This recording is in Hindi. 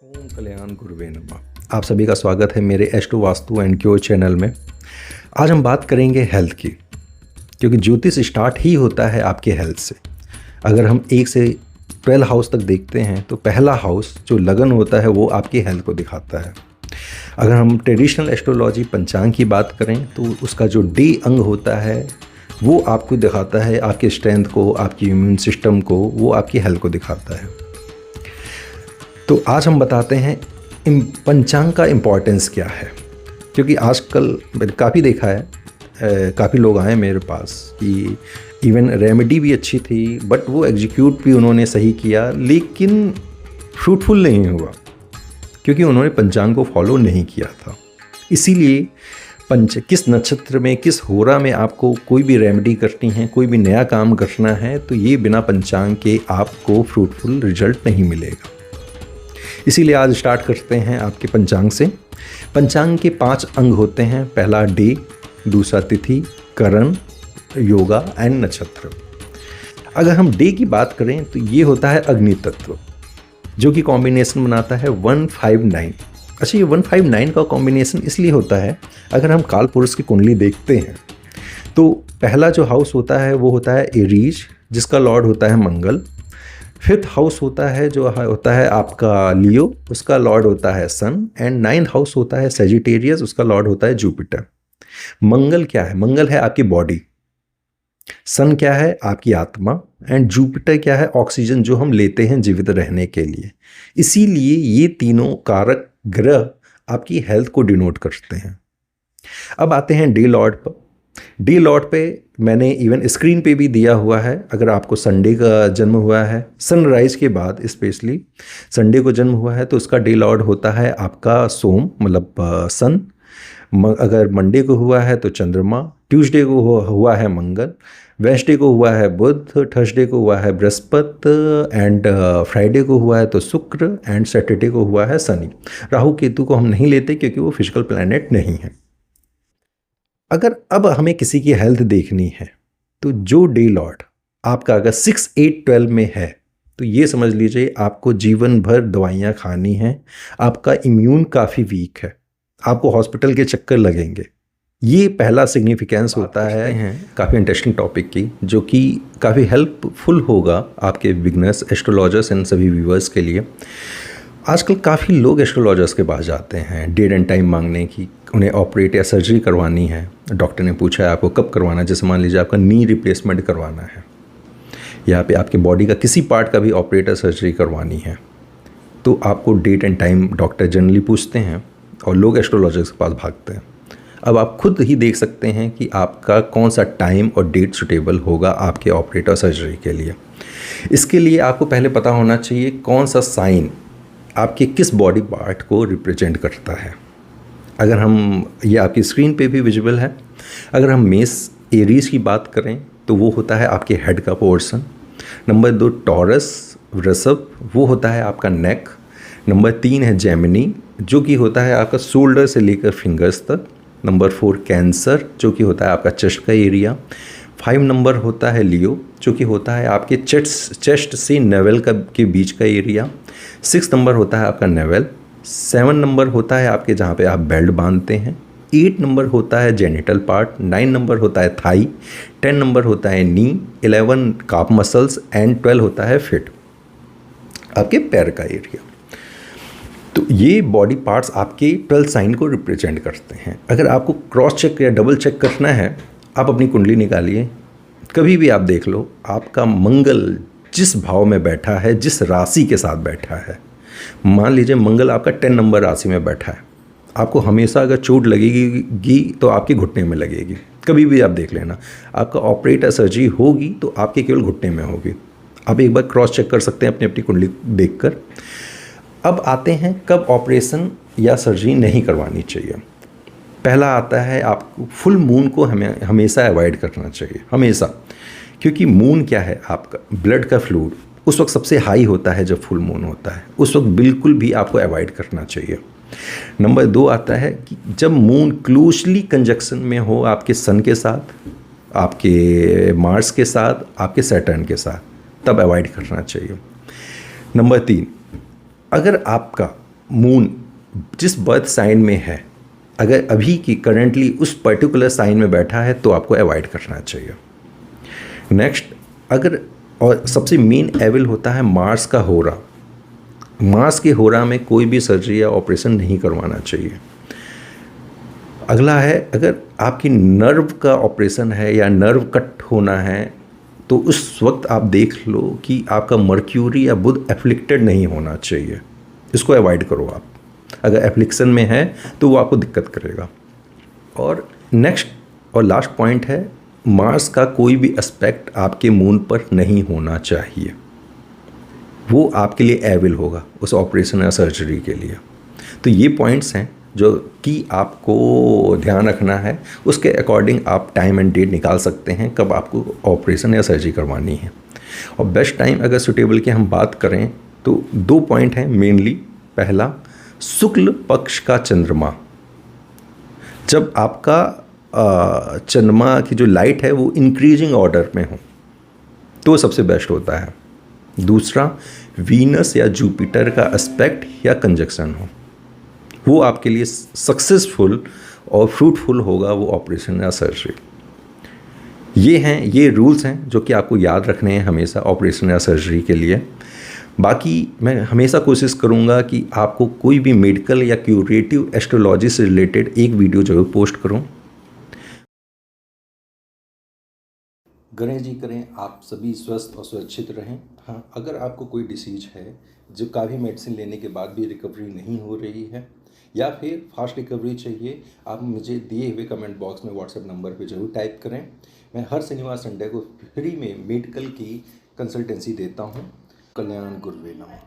ओम कल्याण गुरुवे नमः। आप सभी का स्वागत है मेरे astro vastu and cure channel में। आज हम बात करेंगे हेल्थ की, क्योंकि ज्योतिष स्टार्ट ही होता है आपके हेल्थ से। अगर हम 1 से 12 हाउस तक देखते हैं तो पहला हाउस जो लगन होता है वो आपकी हेल्थ को दिखाता है। अगर हम ट्रेडिशनल एस्ट्रोलॉजी पंचांग की बात करें तो उसका जो डे अंग होता है वो आपको दिखाता है आपके स्ट्रेंथ को, आपकी इम्यून सिस्टम को, वो आपकी हेल्थ को दिखाता है। तो आज हम बताते हैं पंचांग का इम्पोर्टेंस क्या है, क्योंकि आजकल मैंने काफ़ी देखा है, काफ़ी लोग आए मेरे पास कि इवन रेमेडी भी अच्छी थी बट वो एग्जीक्यूट भी उन्होंने सही किया लेकिन फ्रूटफुल नहीं हुआ, क्योंकि उन्होंने पंचांग को फॉलो नहीं किया था। इसीलिए किस नक्षत्र में, किस होरा में आपको कोई भी रेमेडी करनी है, कोई भी नया काम करना है तो ये बिना पंचांग के आपको फ्रूटफुल रिजल्ट नहीं मिलेगा। इसीलिए आज स्टार्ट करते हैं आपके पंचांग से। पंचांग के 5 अंग होते हैं। पहला डे, दूसरा तिथि, करण, योगा एंड नक्षत्र। अगर हम डे की बात करें तो ये होता है अग्नि तत्व, जो कि कॉम्बिनेशन बनाता है 159। अच्छा, ये 159 का कॉम्बिनेशन इसलिए होता है, अगर हम काल पुरुष की कुंडली देखते हैं तो पहला जो हाउस होता है वो होता है एरीज, जिसका लॉर्ड होता है मंगल। 5th हाउस होता है जो होता है आपका लियो, उसका लॉर्ड होता है सन। एंड 9th हाउस होता है सेजिटेरियस, उसका लॉर्ड होता है जुपिटर। मंगल क्या है? मंगल है आपकी बॉडी, सन क्या है? आपकी आत्मा, एंड जुपिटर क्या है? ऑक्सीजन जो हम लेते हैं जीवित रहने के लिए। इसीलिए ये तीनों कारक ग्रह आपकी हेल्थ को डिनोट करते हैं। अब आते हैं डे लॉर्ड पर। डे लॉर्ड पे मैंने इवन स्क्रीन पे भी दिया हुआ है। अगर आपको संडे का जन्म हुआ है, सनराइज के बाद स्पेशली संडे को जन्म हुआ है, तो उसका डे लॉर्ड होता है आपका सोम, मतलब सन। अगर मंडे को हुआ है तो चंद्रमा, ट्यूसडे को हुआ है मंगल, वेंसडे को हुआ है बुध, थर्सडे को हुआ है बृहस्पति, एंड फ्राइडे को हुआ है तो शुक्र, एंड सैटरडे को हुआ है शनि। राहु केतु को हम नहीं लेते क्योंकि वो फिजिकल प्लैनेट नहीं है। अगर अब हमें किसी की हेल्थ देखनी है तो जो डे लॉर्ड आपका अगर 6, 8, 12 में है तो ये समझ लीजिए आपको जीवन भर दवाइयाँ खानी हैं। आपका इम्यून काफ़ी वीक है, आपको हॉस्पिटल के चक्कर लगेंगे। ये पहला सिग्निफिकेंस होता है काफ़ी इंटरेस्टिंग टॉपिक की, जो कि काफ़ी हेल्पफुल होगा आपके बिगनर्स, एस्ट्रोलॉजर्स एंड सभी व्यूअर्स के लिए। आजकल काफ़ी लोग एस्ट्रोलॉजर्स के पास जाते हैं डेट एंड टाइम मांगने की, उन्हें ऑपरेट या सर्जरी करवानी है। डॉक्टर ने पूछा है आपको कब करवाना है, जैसे मान लीजिए आपका नी रिप्लेसमेंट करवाना है, यहाँ पे आपके बॉडी का किसी पार्ट का भी ऑपरेट या सर्जरी करवानी है, तो आपको date and time doctor generally पूछते हैं और लोग एस्ट्रोलॉजर्स के पास भागते हैं। अब आप खुद ही देख सकते हैं कि आपका कौन सा टाइम और डेट सुटेबल होगा आपके ऑपरेट और सर्जरी के लिए। इसके लिए आपको पहले पता होना चाहिए कौन सा साइन आपके किस बॉडी पार्ट को रिप्रेजेंट करता है। अगर हम, ये आपकी स्क्रीन पे भी विजिबल है, अगर हम मेष एरीज की बात करें तो वो होता है आपके हेड का पोर्शन। नंबर 2 टॉरस वृषभ, वो होता है आपका नेक। नंबर 3 है जेमिनी, जो कि होता है आपका शोल्डर से लेकर फिंगर्स तक। नंबर 4 कैंसर, जो कि होता है आपका चेस्ट का एरिया। 5 नंबर होता है लियो, जो कि होता है आपके चेस्ट से नेवल के बीच का एरिया। 6 नंबर होता है आपका नेवल। 7 नंबर होता है आपके जहाँ पे आप बेल्ट बांधते हैं। 8 नंबर होता है जेनिटल पार्ट। 9 नंबर होता है थाई। 10 नंबर होता है नी। 11 काफ मसल्स एंड 12 होता है फिट, आपके पैर का एरिया। तो ये बॉडी पार्ट्स आपके 12 साइन को रिप्रेजेंट करते हैं। अगर आपको क्रॉस चेक या डबल चेक करना है, आप अपनी कुंडली निकालिए, कभी भी आप देख लो आपका मंगल जिस भाव में बैठा है, जिस राशि के साथ बैठा है। मान लीजिए मंगल आपका 10 नंबर राशि में बैठा है, आपको हमेशा अगर चोट लगेगी तो आपके घुटने में लगेगी। कभी भी आप देख लेना, आपका ऑपरेट या सर्जरी होगी तो आपके केवल घुटने में होगी। आप एक बार क्रॉस चेक कर सकते हैं अपनी अपनी कुंडली देखकर। अब आते हैं कब ऑपरेशन या सर्जरी नहीं करवानी चाहिए। पहला आता है आपको फुल मून को हमें हमेशा अवॉइड करना चाहिए, हमेशा, क्योंकि मून क्या है आपका ब्लड का फ्लूइड उस वक्त सबसे हाई होता है जब फुल मून होता है, उस वक्त बिल्कुल भी आपको अवॉइड करना चाहिए। नंबर 2 आता है कि जब मून क्लोजली कंजक्शन में हो आपके सन के साथ, आपके मार्स के साथ, आपके सैटर्न के साथ, तब अवॉइड करना चाहिए। नंबर 3, अगर आपका मून जिस बर्थ साइन में है, अगर अभी की करेंटली उस पर्टिकुलर साइन में बैठा है तो आपको अवॉइड करना चाहिए। नेक्स्ट, अगर और सबसे मेन एविल होता है मार्स का होरा। मार्स के होरा में कोई भी सर्जरी या ऑपरेशन नहीं करवाना चाहिए। अगला है, अगर आपकी नर्व का ऑपरेशन है या नर्व कट होना है तो उस वक्त आप देख लो कि आपका मर्क्यूरी या बुध एफ्लिक्टेड नहीं होना चाहिए, इसको अवॉइड करो आप। अगर एफ्लिक्शन में है तो वो आपको दिक्कत करेगा। और नेक्स्ट और लास्ट पॉइंट है, मार्स का कोई भी एस्पेक्ट आपके मून पर नहीं होना चाहिए, वो आपके लिए एविल होगा उस ऑपरेशन या सर्जरी के लिए। तो ये पॉइंट्स हैं जो कि आपको ध्यान रखना है, उसके अकॉर्डिंग आप टाइम एंड डेट निकाल सकते हैं कब आपको ऑपरेशन या सर्जरी करवानी है। और बेस्ट टाइम अगर सुटेबल की हम बात करें तो 2 पॉइंट हैं मेनली। पहला, शुक्ल पक्ष का चंद्रमा, जब आपका चंद्रमा की जो लाइट है वो इंक्रीजिंग ऑर्डर में हो तो सबसे बेस्ट होता है। दूसरा, वीनस या जुपिटर का एस्पेक्ट या कंजक्शन हो, वो आपके लिए सक्सेसफुल और फ्रूटफुल होगा वो ऑपरेशन या सर्जरी। ये रूल्स हैं जो कि आपको याद रखने हैं हमेशा ऑपरेशन या सर्जरी के लिए। बाकी मैं हमेशा कोशिश करूँगा कि आपको कोई भी मेडिकल या क्यूरेटिव एस्ट्रोलॉजी से रिलेटेड एक वीडियो जरूर पोस्ट करूँ। गणेश जी करें आप सभी स्वस्थ और सुरक्षित रहें। हाँ, अगर आपको कोई डिसीज है जो काफ़ी मेडिसिन लेने के बाद भी रिकवरी नहीं हो रही है या फिर फास्ट रिकवरी चाहिए, आप मुझे दिए हुए कमेंट बॉक्स में व्हाट्सएप नंबर पे ज़रूर टाइप करें। मैं हर शनिवार संडे को फ्री में मेडिकल की कंसल्टेंसी देता हूँ। कल्याण गुरुवे नमः।